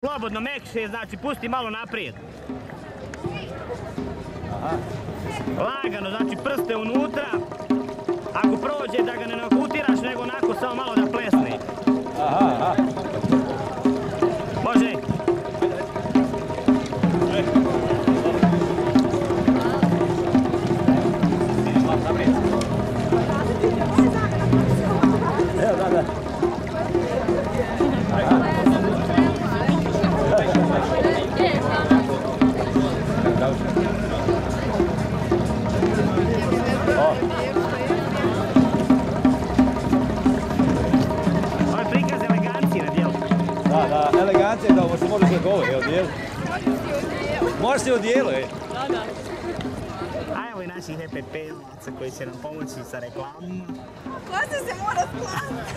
Slobodno, mekše, znači pusti malo naprijed. Lagano, znači prste unutra. Ako prođe da ga ne nokutiraš, nego onako samo malo da plesne. Može. Evo, da. Ovo je prikaz elegancije na dijelu. Da, elegancije, da, ovo se može se govori, je u dijelu. Može se u dijelu, ej. Da. A evo i naših EPP-ovaca koji će nam pomoći sa reklamom. Kosa se mora sklaniti.